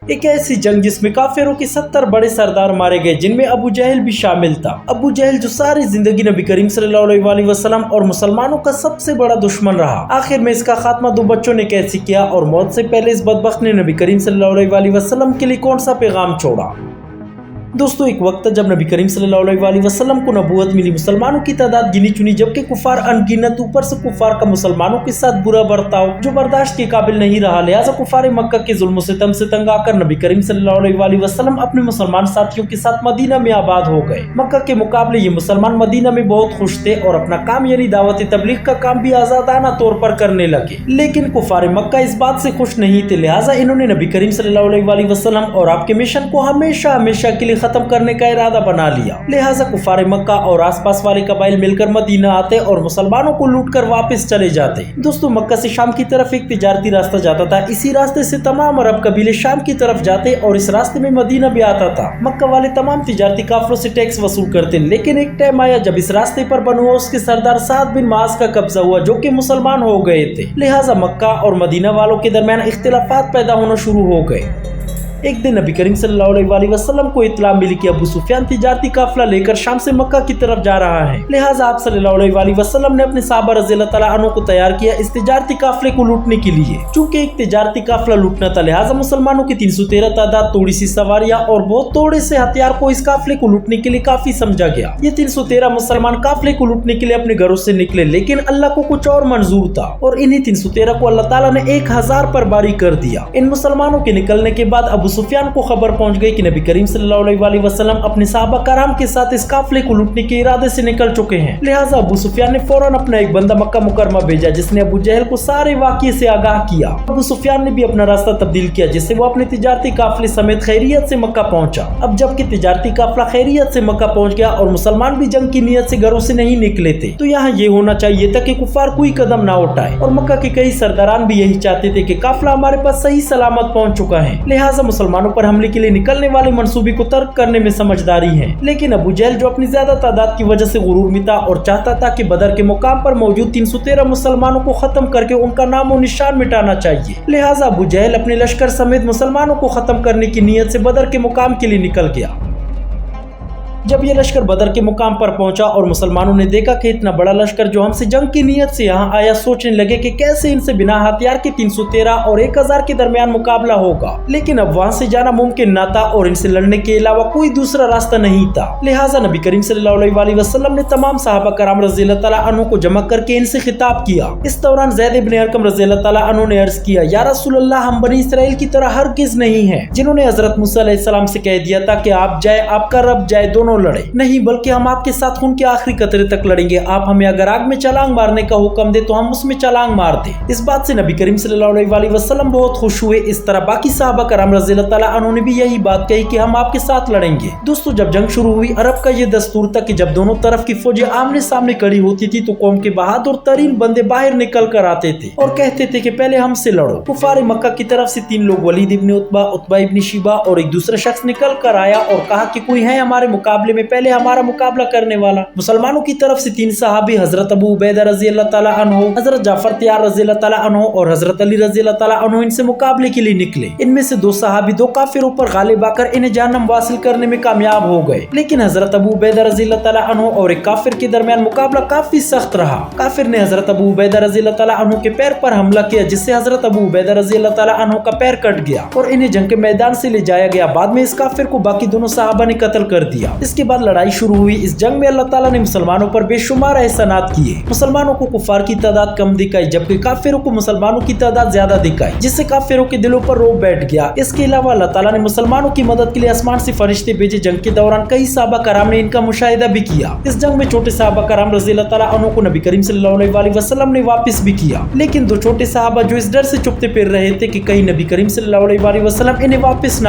ایک ایسی جنگ جس میں کافروں کے 70 بڑے سردار مارے گئے، جن میں ابو جہل بھی شامل تھا۔ ابو جہل جو ساری زندگی نبی کریم صلی اللہ علیہ وسلم اور مسلمانوں کا سب سے بڑا دشمن رہا، آخر میں اس کا خاتمہ 2 بچوں نے کیسے کیا، اور موت سے پہلے اس بدبخت نے نبی کریم صلی اللہ علیہ وسلم کے لیے کون سا پیغام چھوڑا۔ دوستو، ایک وقت تھا جب نبی کریم صلی اللہ علیہ وسلم کو نبوت ملی، مسلمانوں کی تعداد گنی چنی، جبکہ کفار انگنت، اوپر سے کفار کا مسلمانوں کے ساتھ برا برتاؤ جو برداشت کے قابل نہیں رہا، لہٰذا کفار مکہ کے ظلم و ستم سے تنگ آ کر نبی کریم صلی اللہ علیہ وسلم اپنے مسلمان ساتھیوں کے ساتھ مدینہ میں آباد ہو گئے۔ مکہ کے مقابلے یہ مسلمان مدینہ میں بہت خوش تھے اور اپنا کام یعنی دعوت تبلیغ کا کام بھی آزادانہ طور پر کرنے لگے، لیکن کفار مکہ اس بات سے خوش نہیں تھے، لہٰذا انہوں نے نبی کریم صلی اللہ علیہ وسلم اور آپ کے مشن کو ہمیشہ کے لیے ختم کرنے کا ارادہ بنا لیا۔ لہٰذا کفار مکہ اور آس پاس والے قبائل مل کر مدینہ آتے اور مسلمانوں کو لوٹ کر واپس چلے جاتے۔ دوستو، مکہ سے شام کی طرف ایک تجارتی راستہ جاتا تھا، اسی راستے سے تمام عرب قبیلے شام کی طرف جاتے اور اس راستے میں مدینہ بھی آتا تھا۔ مکہ والے تمام تجارتی قافلوں سے ٹیکس وصول کرتے، لیکن ایک ٹائم آیا جب اس راستے پر بنو اوس کے سردار سعد بن معاذ کا قبضہ ہوا، جو کہ مسلمان ہو گئے تھے، لہٰذا مکہ اور مدینہ والوں کے درمیان اختلافات پیدا ہونا شروع ہو گئے۔ ایک دن نبی کریم صلی اللہ علیہ وسلم کو اطلاع ملی کہ ابو سفیان تجارتی قافلہ لے کر شام سے مکہ کی طرف جا رہا ہے، لہٰذا آپ صلی اللہ علیہ وسلم نے اپنے صحابہ رضی اللہ تعالیٰ عنہ کو تیار کیا اس تجارتی قافلے کو لوٹنے کے لیے۔ چونکہ ایک تجارتی قافلہ لوٹنا تھا، لہٰذا مسلمانوں کی 313 تعداد، تھوڑی سی سواریاں اور بہت تھوڑے سے ہتھیار کو اس قافلے کو لوٹنے کے لیے کافی سمجھا گیا۔ یہ 313 مسلمان قافلے کو لوٹنے کے لیے اپنے گھروں سے نکلے، لیکن اللہ کو کچھ اور منظور تھا اور انہی 313 کو اللہ تعالیٰ نے 1000 پر باری کر دیا۔ ان مسلمانوں کے نکلنے کے بعد ابو سفیان کو خبر پہنچ گئی کہ نبی کریم صلی اللہ علیہ وسلم اپنے صحابہ کرام کے ساتھ اس قافلے کو لوٹنے کے ارادے سے نکل چکے ہیں، لہٰذا ابو سفیان نے فوراً اپنا ایک بندہ مکہ مکرمہ بھیجا، جس نے ابو جہل کو سارے واقعے سے آگاہ کیا۔ ابو سفیان نے بھی اپنا راستہ تبدیل کیا، جس سے وہ اپنے تجارتی قافلے سمیت خیریت سے مکہ پہنچا۔ اب جب کہ تجارتی قافلہ خیریت سے مکہ پہنچ گیا اور مسلمان بھی جنگ کی نیت سے گھروں سے نہیں نکلے تھے، تو یہاں یہ ہونا چاہیے تھا کہ کفار کوئی قدم نہ اٹھائے، اور مکہ کے کئی سرداران بھی یہی چاہتے تھے کہ قافلہ ہمارے پاس صحیح سلامت پہنچ چکا ہے، لہٰذا مسلمانوں پر حملے کے لیے نکلنے والے منصوبے کو ترک کرنے میں سمجھداری ہے۔ لیکن ابو جہل جو اپنی زیادہ تعداد کی وجہ سے غرور میں تھا اور چاہتا تھا کہ بدر کے مقام پر موجود 313 مسلمانوں کو ختم کر کے ان کا نام و نشان مٹانا چاہیے، لہٰذا ابو جہل اپنے لشکر سمیت مسلمانوں کو ختم کرنے کی نیت سے بدر کے مقام کے لیے نکل گیا۔ جب یہ لشکر بدر کے مقام پر پہنچا اور مسلمانوں نے دیکھا کہ اتنا بڑا لشکر جو ہم سے جنگ کی نیت سے یہاں آیا، سوچنے لگے کہ کیسے ان سے بنا ہتھیار کے 313 اور 1000 کے درمیان مقابلہ ہوگا، لیکن اب وہاں سے جانا ممکن نہ تھا اور ان سے لڑنے کے علاوہ کوئی دوسرا راستہ نہیں تھا، لہٰذا نبی کریم صلی اللہ علیہ وسلم نے تمام صحابہ کرام رضی اللہ تعالیٰ عنہ کو جمع کر کے ان سے خطاب کیا۔ اس دوران زید بن ارقم رضی اللہ تعالیٰ عنہ نے عرض کیا، یا رسول اللہ، ہم بنی اسرائیل کی طرح ہرگز نہیں ہیں جنہوں نے حضرت موسیٰ علیہ السلام سے کہہ دیا تھا کہ آپ جائے آپ کا رب جائے، دونوں لڑے، نہیں بلکہ ہم آپ کے ساتھ خون کے آخری قطرے تک لڑیں گے، آپ ہمیں اگر آگ میں چھلانگ مارنے کا حکم دے تو ہم اس میں چھلانگ مار دیں۔ اس بات سے نبی کریم صلی اللہ علیہ وسلم بہت خوش ہوئے۔ اس طرح باقی صحابہ کرام رضی اللہ تعالیٰ عنہ نے بھی یہی بات کہی کہ ہم آپ کے ساتھ لڑیں گے۔ دوستو، جب جنگ شروع ہوئی، عرب کا یہ دستور تھا کہ جب دونوں طرف کی فوجیں آمنے سامنے کھڑی ہوتی تھی تو قوم کے بہادر ترین بندے باہر نکل کر آتے تھے اور کہتے تھے کہ پہلے ہم سے لڑو۔ کفار مکہ کی طرف سے 3 لوگ، ولید ابن عتبہ، عتبہ ابن شیبہ اور ایک دوسرا شخص نکل کر آیا اور کہا کہ کوئی ہے ہمارے مقابلے میں پہلے ہمارا مقابلہ کرنے والا۔ مسلمانوں کی طرف سے 3 صحابی، حضرت ابو عبیدہ رضی اللہ تعالیٰ عنہ، حضرت جعفر طیار رضی اللہ تعالیٰ عنہ اور حضرت علی رضی اللہ تعالیٰ عنہ ان سے مقابلے کے لیے نکلے۔ ان میں سے 2 صحابی 2 کافروں پر غالب آ کر انہیں جہنم واصل کرنے میں کامیاب ہو گئے، لیکن حضرت ابو عبیدہ رضی اللہ تعالیٰ عنہ اور ایک کافر کے درمیان مقابلہ کافی سخت رہا۔ کافر نے حضرت ابو عبیدہ رضی اللہ تعالیٰ عنہ کے پیر پر حملہ کیا، جس سے حضرت ابو عبیدہ رضی اللہ تعالیٰ عنہ کا پیر کٹ گیا اور انہیں جنگ کے میدان سے لے جایا گیا۔ بعد میں اس کافر کو باقی دونوں صحابہ نے قتل کر دیا۔ اس کے بعد لڑائی شروع ہوئی۔ اس جنگ میں اللہ تعالیٰ نے مسلمانوں پر بے شمار احسانات کیے۔ مسلمانوں کو کفار کی تعداد کم دکھائی، جبکہ کافروں کو مسلمانوں کی تعداد زیادہ دکھائی، جس سے کافروں کے دلوں پر رعب بیٹھ گیا۔ اس کے علاوہ اللہ تعالیٰ نے مسلمانوں کی مدد کے لیے آسمان سے فرشتے بھیجے۔ جنگ کے دوران کئی صحابہ کرام نے ان کا مشاہدہ بھی کیا۔ اس جنگ میں چھوٹے صحابہ کرام رضی اللہ تعالیٰ عنہ کو نبی کریم صلی اللہ علیہ وسلم نے واپس بھی کیا، لیکن 2 چھوٹے صحابہ جو اس ڈر سے چپتے پھر رہے تھے کہ کہیں نبی کریم صلی اللہ علیہ وسلم انہیں واپس نہ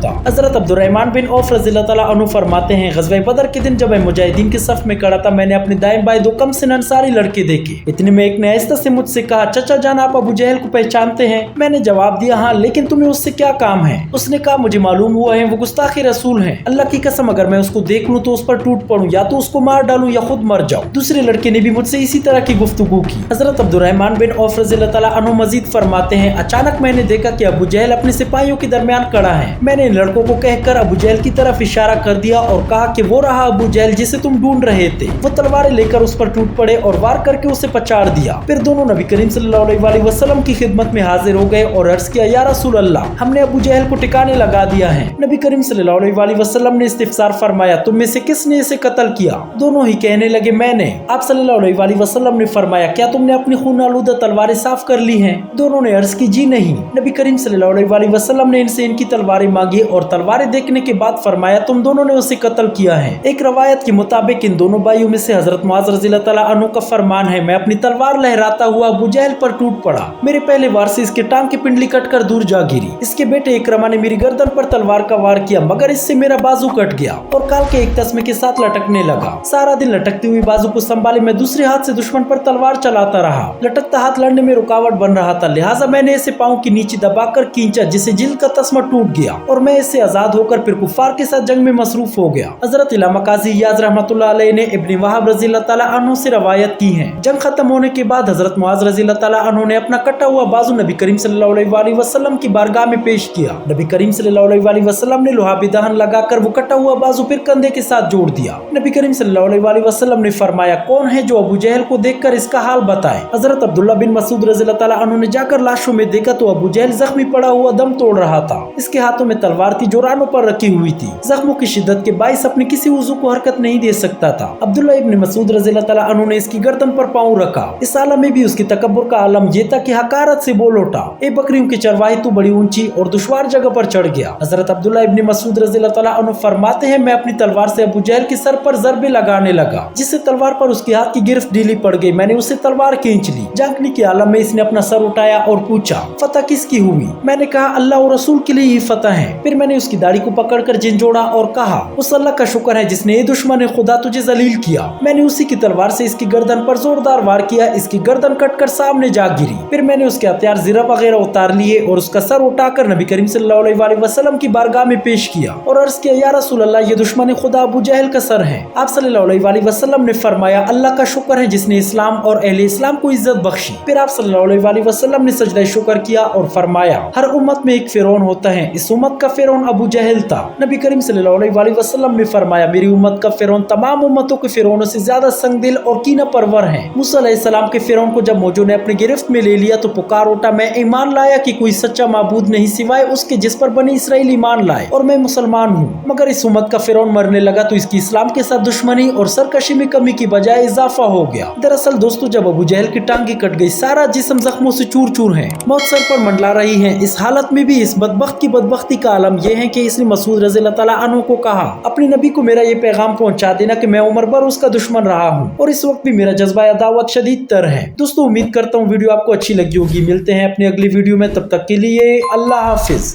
تھا۔ حضرت عبدالرحمن بن عوف رضی اللہ تعالیٰ عنہ فرماتے ہیں غزوہ بدر کے دن جب میں مجاہدین کے صف میں کھڑا تھا میں نے اپنے دائیں بائیں دو کم سن انصاری لڑکے دیکھے۔ اتنے میں ایک نے آہستہ سے مجھ سے کہا چچا جان آپ ابو جہل کو پہچانتے ہیں؟ میں نے جواب دیا ہاں، لیکن تمہیں اس سے کیا کام ہے؟ اس نے کہا مجھے معلوم ہوا ہے وہ گستاخ رسول ہیں، اللہ کی قسم اگر میں اس کو دیکھ لوں تو اس پر ٹوٹ پڑوں، یا تو اس کو مار ڈالوں یا خود مر جاؤں۔ دوسرے لڑکے نے بھی مجھ سے اسی طرح کی گفتگو کی۔ حضرت عبدالرحمن بن عوف رضی اللہ تعالیٰ عنہ مزید فرماتے ہیں اچانک میں نے دیکھا کہ ابو جہل اپنے سپاہیوں کے درمیان کھڑا ہے۔ میں نے ان لڑکوں کو کہہ کر ابو جہل کی طرف اشارہ کر دیا اور کہا کہ وہ رہا ابو جہل جسے تم ڈھونڈ رہے تھے۔ وہ تلواریں لے کر اس پر ٹوٹ پڑے اور وار کر کے اسے پچاڑ دیا۔ پھر دونوں نبی کریم صلی اللہ علیہ وسلم کی خدمت میں حاضر ہو گئے اور عرض کیا یا رسول اللہ ہم نے ابو جہل کو ٹھکانے لگا دیا ہے۔ نبی کریم صلی اللہ علیہ وسلم نے استفسار فرمایا تم میں سے کس نے اسے قتل کیا؟ دونوں ہی کہنے لگے میں نے۔ آپ صلی اللہ علیہ وسلم نے فرمایا کیا تم نے اپنی خون آلودہ تلواریں صاف کر لی ہیں؟ دونوں نے عرض کی جی نہیں۔ نبی کریم صلی اللہ علیہ وسلم نے ان سے ان کی تلواریں مانگی اور تلواریں دیکھنے کے بعد فرمایا تم دونوں نے اسے قتل کیا ہے۔ ایک روایت کے مطابق ان دونوں بھائیوں میں سے حضرت معاذ رضی اللہ تعالیٰ عنہ کا فرمان ہے میں اپنی تلوار لہراتا ہوا ابو جہل پر ٹوٹ پڑا، میرے پہلے وار سے اس کے ٹانگ کی پنڈلی کٹ کر دور جا گری۔ اس کے بیٹے اکرمہ نے میری گردن پر تلوار کا وار کیا مگر اس سے میرا بازو کٹ گیا اور کال کے ایک تسمے کے ساتھ لٹکنے لگا۔ سارا دن لٹکتی ہوئی بازو کو سنبھالے میں دوسرے ہاتھ سے دشمن پر تلوار چلاتا رہا۔ لٹکتا ہاتھ لڑنے میں رکاوٹ بن رہا تھا، لہٰذا میں نے اسے پاؤں کی نیچے دبا کر کھینچا جسے جلد کا تسمہ ٹوٹ گیا اور میں اس سے آزاد ہو کر پھر کفار کے ساتھ جنگ میں مصروف ہو گیا۔ حضرت علامہ قاضی ایاز رحمۃ اللہ علیہ نے ابن وہب رضی اللہ تعالیٰ عنہ سے روایت کی ہے جنگ ختم ہونے کے بعد حضرت معاذ رضی اللہ تعالیٰ عنہ نے اپنا کٹا ہوا بازو نبی کریم صلی اللہ علیہ وسلم کی بارگاہ میں پیش کیا۔ نبی کریم صلی اللہ علیہ وسلم نے لوہا دہن لگا کر وہ کٹا ہوا بازو پھر کندھے کے ساتھ جوڑ دیا۔ نبی کریم صلی اللہ علیہ وسلم نے فرمایا کون ہے جو ابو جہل کو دیکھ کر اس کا حال بتائے؟ حضرت عبداللہ بن مسعود رضی اللہ تعالیٰ عنہ نے جا کر لاشوں میں دیکھا تو ابو جہل زخمی پڑا ہوا دم توڑ رہا تھا، اس کے ہاتھوں میں تلوار تھی جو رانوں پر رکھی ہوئی تھی، زخموں کی شدت کے باعث اپنے کسی عضو کو حرکت نہیں دے سکتا تھا۔ عبداللہ ابن مسعود رضی اللہ تعالیٰ عنہ نے اس کی گردن پر پاؤں رکھا، اس عالم میں بھی اس کی تکبر کا عالم یہ تھا کہ حقارت سے بول اٹھا اے بکریوں کے چرواہے تو بڑی اونچی اور دشوار جگہ پر چڑھ گیا۔ حضرت عبداللہ ابن مسعود رضی اللہ تعالیٰ عنہ فرماتے ہیں میں اپنی تلوار سے ابو جہل کے سر پر ضربے لگانے لگا جس سے تلوار پر اس کے ہاتھ کی گرفت ڈھیلی پڑ گئی، میں نے اسے تلوار کھینچ لی۔ جھانکنے کے عالم میں اس نے اپنا سر اٹھایا اور پوچھا فتح کس کی ہوئی؟ میں نے کہا اللہ اور رسول کے لیے ہی فتح ہے۔ پھر میں نے اس کی داڑھی کو پکڑ کر جھنجھوڑا اور کہا اس اللہ کا شکر ہے جس نے اے دشمن خدا تجھے ذلیل کیا۔ میں نے اسی کی تلوار سے اس کی گردن پر زوردار وار کیا، اس کی گردن کٹ کر سامنے جا گری۔ پھر میں نے اس کے ہتھیار زرہ وغیرہ اتار لیے اور اس کا سر اٹھا کر نبی کریم صلی اللہ علیہ وسلم کی بارگاہ میں پیش کیا اور عرض کیا یا رسول اللہ یہ دشمن خدا ابو جہل کا سر ہے۔ آپ صلی اللہ علیہ وسلم نے فرمایا اللہ کا شکر ہے جس نے اسلام اور اہل اسلام کو عزت بخشی۔ پھر آپ صلی اللہ علیہ وسلم نے سجدہ شکر کیا اور فرمایا ہر امت میں ایک فرعون ہوتا ہے، اس امت کا فرعون ابو جہل تھا۔ نبی کریم صلی اللہ علیہ وسلم نے فرمایا میری امت کا فرعون تمام امتوں کے فرعونوں سے زیادہ سنگ دل اور کینہ پرور ہے۔ موسیٰ علیہ السلام کے فرعون کو جب موجوں نے اپنے گرفت میں لے لیا تو پکار اٹھا میں ایمان لایا کہ کوئی سچا معبود نہیں سوائے اس کے جس پر بنی اسرائیل ایمان لائے اور میں مسلمان ہوں، مگر اس امت کا فرعون مرنے لگا تو اس کی اسلام کے ساتھ دشمنی اور سرکشی میں کمی کی بجائے اضافہ ہو گیا۔ دراصل دوستو جب ابو جہل کی ٹانگیں کٹ گئی سارا جسم زخموں سے چور چور ہے، موت سر پر منڈلا رہی ہے۔ اس حالت میں بھی اس بدبخت کی بدبختی کا عالم یہ ہے کہ اس نے مسعود رضی اللہ تعالیٰ عنہ کو کہا اپنے نبی کو میرا یہ پیغام پہنچا دینا کہ میں عمر بھر اس کا دشمن رہا ہوں اور اس وقت بھی میرا جذبہ عداوت شدید تر ہے۔ دوستو امید کرتا ہوں ویڈیو آپ کو اچھی لگی ہوگی، ملتے ہیں اپنی اگلی ویڈیو میں، تب تک کے لیے اللہ حافظ۔